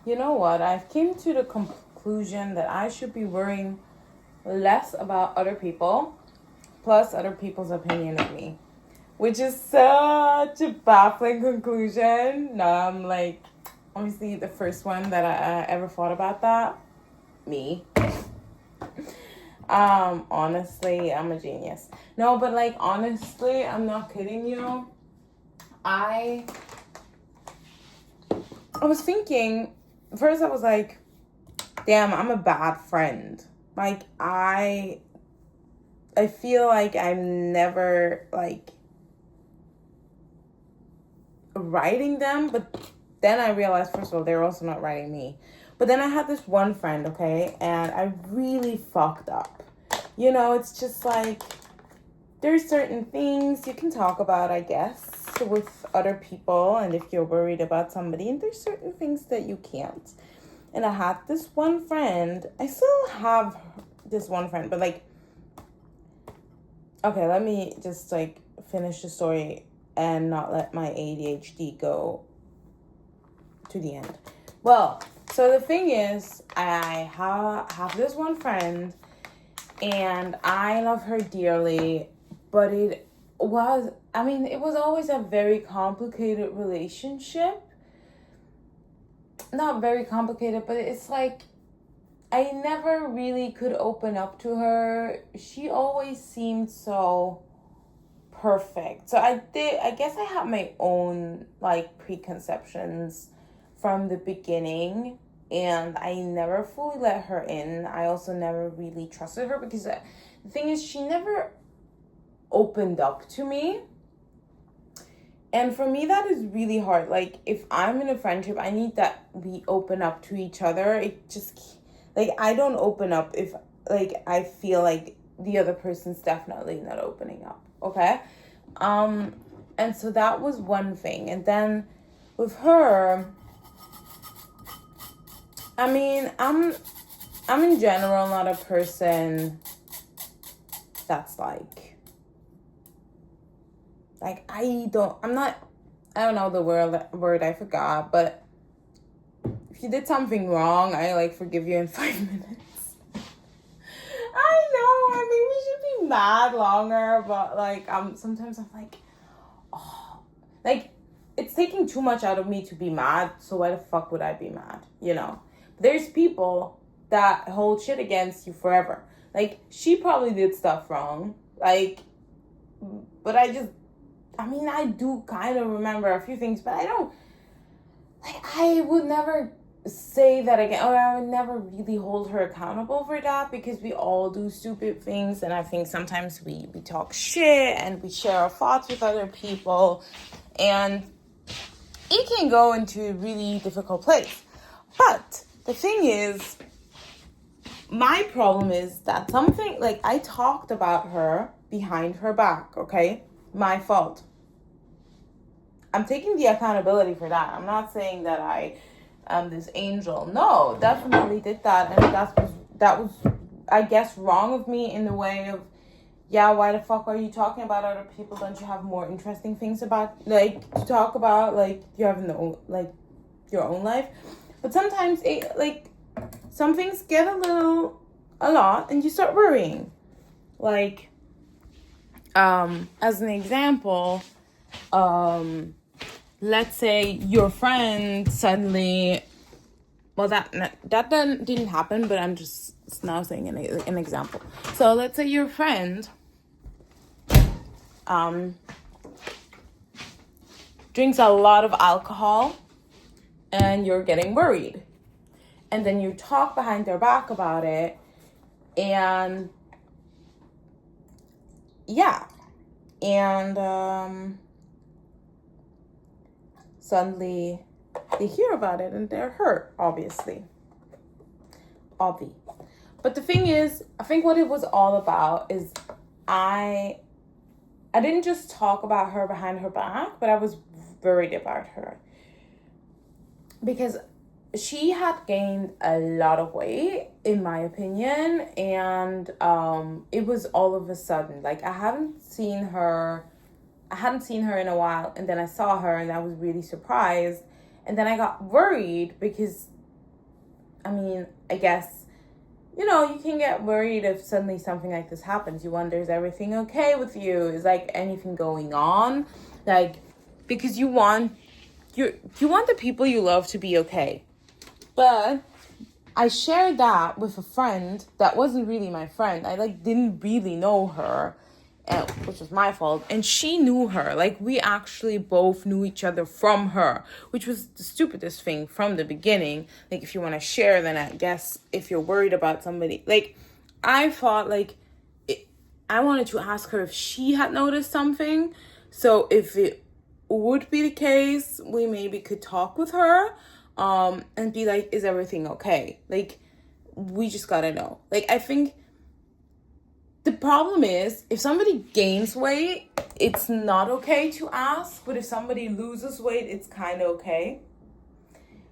You know what? I've came to the conclusion that I should be worrying less about other people, plus other people's opinion of me, which is such a baffling conclusion. No, I'm like, obviously, the first one that I ever thought about that, me. Honestly, I'm a genius. No, but like, honestly, I'm not kidding you. I I was thinking, first I was like, damn, I'm a bad friend. Like I feel like I'm never like writing them, but then I realized first of all they're also not writing me. But then I had this one friend, okay, and I really fucked up. You know, it's just like there's certain things you can talk about, I guess, with other people, and if you're worried about somebody, and there's certain things that you can't. And I had this one friend. I still have this one friend, but like, okay, let me just like finish the story and not let my ADHD go to the end. Well, so the thing is, I have this one friend, and I love her dearly, but it was always a very complicated relationship. Not very complicated, but it's like I never really could open up to her. She always seemed so perfect. So I guess I had my own like preconceptions from the beginning, and I never fully let her in. I also never really trusted her because the thing is, she never opened up to me. And for me, that is really hard. Like, if I'm in a friendship, I need that we open up to each other. It just, like, I don't open up if, like, I feel like the other person's definitely not opening up. Okay? And so that was one thing. And then with her, I mean, I'm in general not a person that's like I don't know the word I forgot, but if you did something wrong, I like forgive you in 5 minutes. I know, I mean, we should be mad longer, but like sometimes I'm like, oh, like it's taking too much out of me to be mad, so why the fuck would I be mad, you know? There's people that hold shit against you forever. Like, she probably did stuff wrong, like, but I do kind of remember a few things, but I don't, like, I would never say that again, or I would never really hold her accountable for that, because we all do stupid things, and I think sometimes we talk shit, and we share our thoughts with other people, and it can go into a really difficult place. But the thing is, my problem is that something, like, I talked about her behind her back, okay? My fault. I'm taking the accountability for that. I'm not saying that I am this angel. No, definitely did that. And that was, I guess, wrong of me in the way of, yeah, why the fuck are you talking about other people? Don't you have more interesting things about, like, to talk about? Like, you have your own life. But sometimes, some things get a lot, and you start worrying. Like, as an example, let's say your friend suddenly, well, that didn't happen, but I'm just now saying an example. So let's say your friend drinks a lot of alcohol, and you're getting worried, and then you talk behind their back about it, and yeah, and suddenly they hear about it and they're hurt, obviously. But the thing is, I think what it was all about is I didn't just talk about her behind her back, but I was worried about her. Because she had gained a lot of weight, in my opinion, and it was all of a sudden. Like, I hadn't seen her in a while, and then I saw her, and I was really surprised, and then I got worried because I mean, I guess, you can get worried if suddenly something like this happens. You wonder, is everything okay with you? Is like anything going on? Like, because you want the people you love to be okay. But I shared that with a friend that wasn't really my friend. I didn't really know her, which was my fault. And she knew her. We actually both knew each other from her, which was the stupidest thing from the beginning. If you want to share, then I guess if you're worried about somebody, I thought I wanted to ask her if she had noticed something. So if it would be the case, we maybe could talk with her. And be like, is everything okay? We just gotta know. I think the problem is, if somebody gains weight, it's not okay to ask. But if somebody loses weight, it's kind of okay.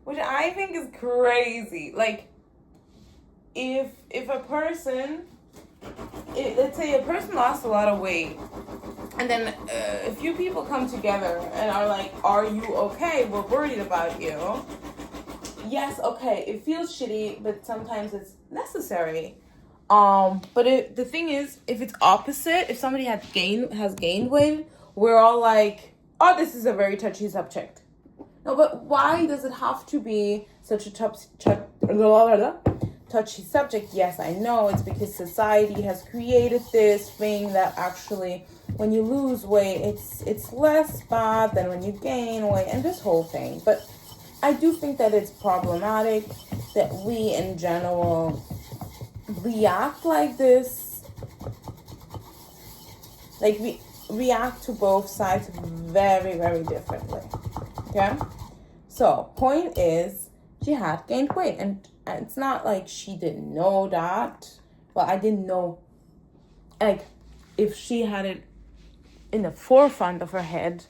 Which I think is crazy. If a person, let's say a person lost a lot of weight, and then a few people come together and are like, are you okay? We're worried about you. Yes, okay, it feels shitty, but sometimes it's necessary. But the thing is, if it's opposite, if somebody has gained weight, we're all like, oh, this is a very touchy subject. No, but why does it have to be such a touchy subject? Yes, I know, it's because society has created this thing that actually, when you lose weight, it's less bad than when you gain weight, and this whole thing. But I do think that it's problematic that we in general react like this. We react to both sides very, very differently. Okay? So, point is, she had gained weight. And it's not like she didn't know that. Well, I didn't know, if she had it in the forefront of her head,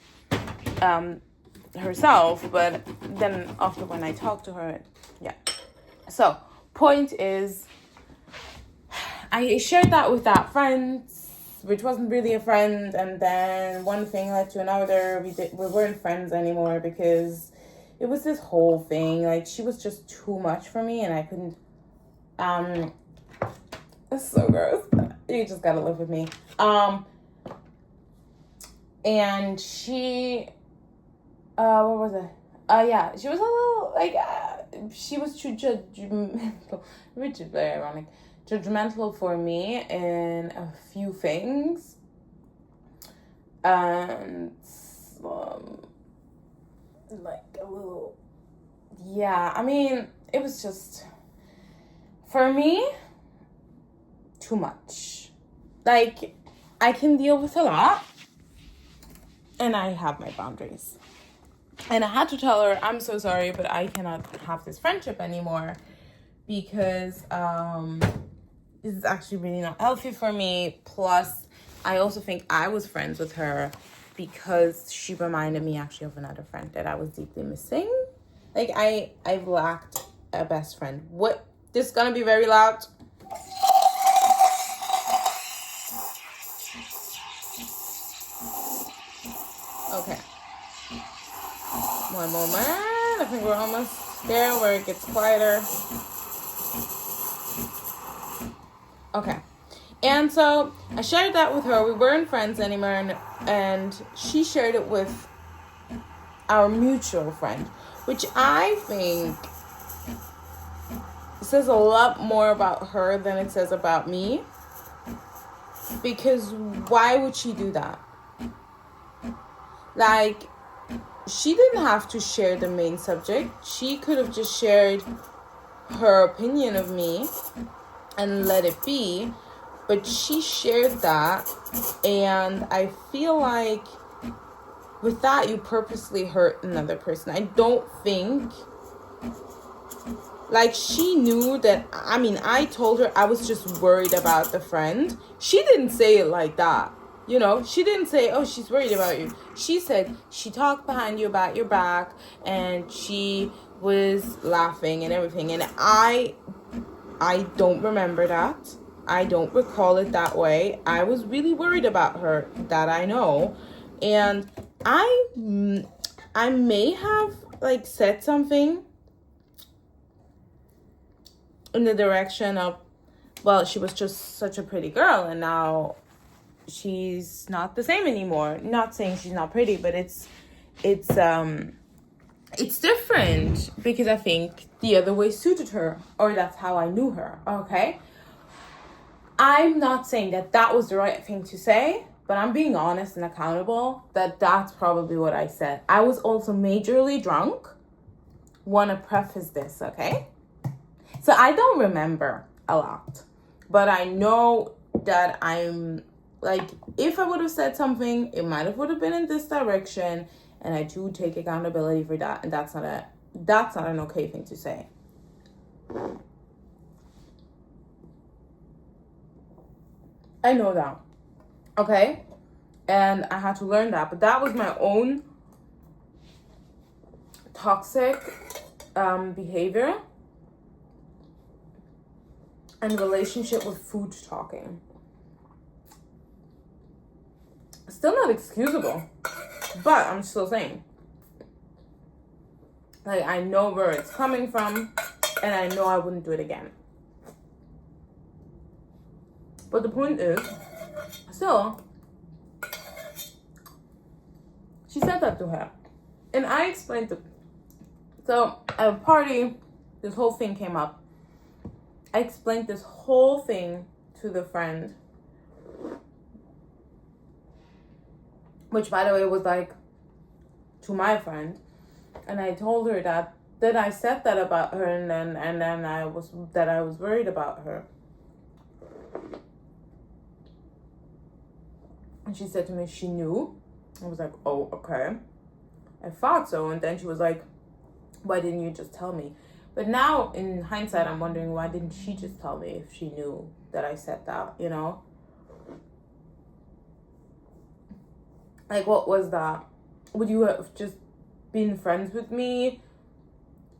herself, but then after when I talked to her, yeah. So, point is, I shared that with that friend, which wasn't really a friend, and then one thing led to another. We weren't friends anymore because it was this whole thing. She was just too much for me, and I couldn't. It's so gross. You just gotta live with me. And she. What was it? Yeah, she was a little, she was too judgmental, which is very ironic, judgmental for me in a few things. And, a little, yeah, I mean, it was just, for me, too much. I can deal with a lot, and I have my boundaries. And I had to tell her, I'm so sorry, but I cannot have this friendship anymore because this is actually really not healthy for me. Plus, I also think I was friends with her because she reminded me actually of another friend that I was deeply missing. I've lacked a best friend. What? This is gonna be very loud. Okay. One moment. I think we're almost there where it gets quieter. Okay. And so I shared that with her. We weren't friends anymore, and she shared it with our mutual friend, which I think says a lot more about her than it says about me. Because why would she do that? She didn't have to share the main subject. She could have just shared her opinion of me and let it be. But she shared that, and I feel like with that, you purposely hurt another person. I don't think, she knew that, I told her I was just worried about the friend. She didn't say it like that. She didn't say, oh, she's worried about you. She said she talked behind you about your back, and she was laughing and everything. And I don't remember that. I don't recall it that way. I was really worried about her, that I know. And I may have, said something in the direction of, well, she was just such a pretty girl and now she's not the same anymore. Not saying she's not pretty, but it's different because I think the other way suited her, or that's how I knew her. Okay, I'm not saying that that was the right thing to say, but I'm being honest and accountable that that's probably what I said. I was also majorly drunk. Want to preface this, okay? So I don't remember a lot, but I know that I'm like, if I would have said something, it might have would have been in this direction, and I do take accountability for that, and that's not an okay thing to say. I know that, okay, and I had to learn that, but that was my own toxic behavior and relationship with food talking. Still not excusable, but I'm still saying, like, I know where it's coming from, and I know I wouldn't do it again. But the point is, still, she said that to her, and I explained to. So at a party, this whole thing came up. I explained this whole thing to the friend, which, by the way, was like to my friend, and I told her that I said that about her, and then I was worried about her, and she said to me she knew. I was like, oh, okay, I thought so, and then she was like, why didn't you just tell me? But now in hindsight, I'm wondering, why didn't she just tell me if she knew that I said that, you know? Like, what was that? Would you have just been friends with me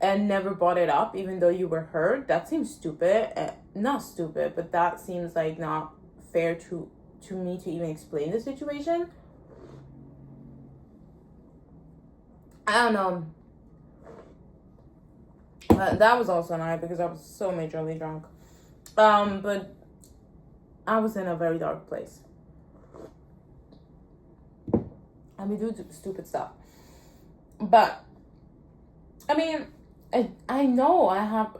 and never brought it up even though you were hurt? That seems stupid. Not stupid, but that seems like not fair to me to even explain the situation. I don't know. That was also nice because I was so majorly drunk. But I was in a very dark place. And we do stupid stuff. But I mean, I know I have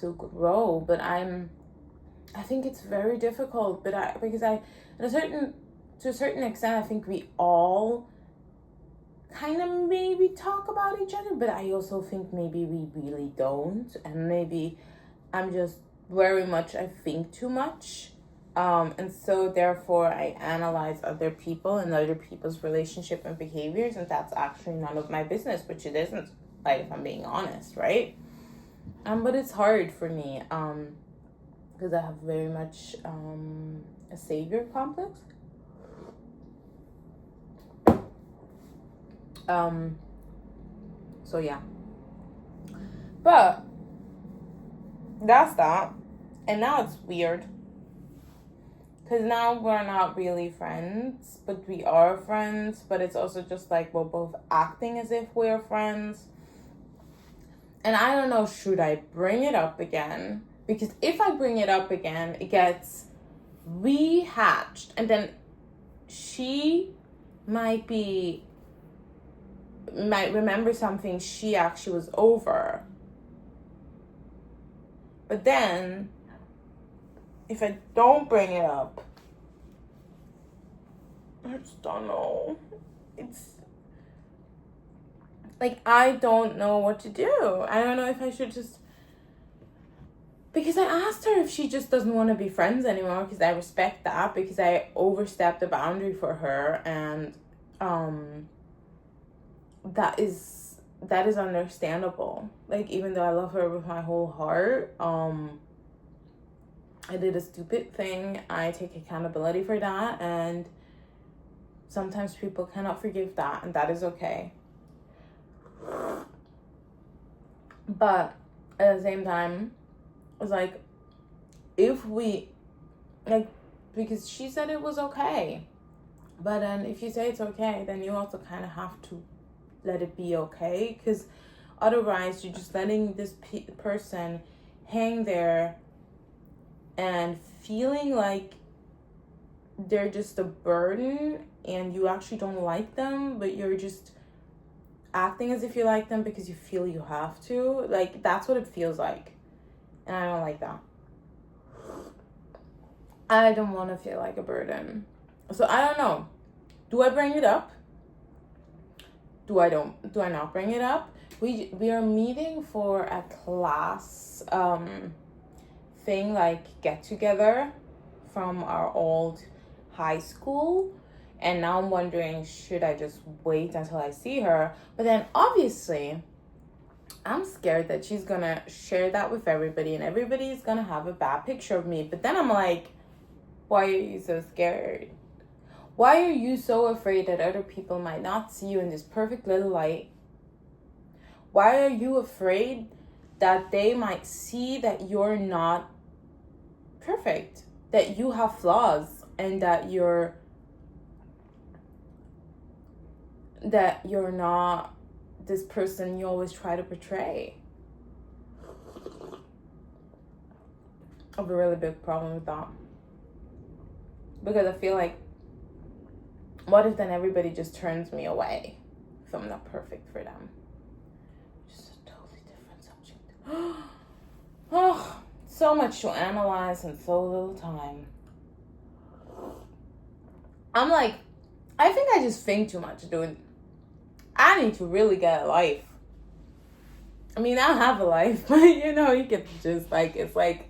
to grow, but I think it's very difficult. But to a certain extent, I think we all kind of maybe talk about each other, but I also think maybe we really don't, and maybe I'm just very much, I think too much, and so therefore I analyze other people and other people's relationship and behaviors, and that's actually none of my business, which it isn't, like, if I'm being honest, right? But it's hard for me, because I have very much a savior complex. So yeah. But that's that. And now it's weird. Because now we're not really friends, but we are friends. But it's also just like we're both acting as if we're friends. And I don't know, should I bring it up again? Because if I bring it up again, it gets rehatched. And then she might remember something she actually was over. But then, if I don't bring it up, I just don't know. It's like, I don't know what to do. I don't know if I should just, because I asked her if she just doesn't want to be friends anymore, because I respect that, because I overstepped the boundary for her, and that is understandable. Like, even though I love her with my whole heart, I did a stupid thing. I take accountability for that, and sometimes people cannot forgive that, and that is okay. But at the same time, it's like, if we, like, because she said it was okay, but then if you say it's okay, then you also kind of have to let it be okay, because otherwise you're just letting this person hang there and feeling like they're just a burden and you actually don't like them, but you're just acting as if you like them because you feel you have to. Like, that's what it feels like. And I don't like that. I don't want to feel like a burden. So I don't know. Do I bring it up? Do I not bring it up? We are meeting for a class thing, like get together from our old high school. And now I'm wondering, should I just wait until I see her? But then obviously I'm scared that she's gonna share that with everybody and everybody's gonna have a bad picture of me. But then I'm like, why are you so scared? Why are you so afraid that other people might not see you in this perfect little light? Why are you afraid that they might see that you're not perfect, that you have flaws, and that you're not this person you always try to portray? I have a really big problem with that. Because I feel like, what if then everybody just turns me away if I'm not perfect for them? Just a totally different subject. Oh, so much to analyze and so little time. I'm like, I think I just think too much, dude. I need to really get a life. I mean, I have a life, but you know, you can just like, it's like,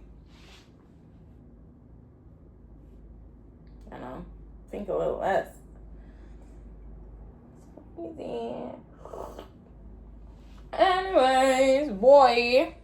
you know, think a little less. It's easy. Anyways, boy.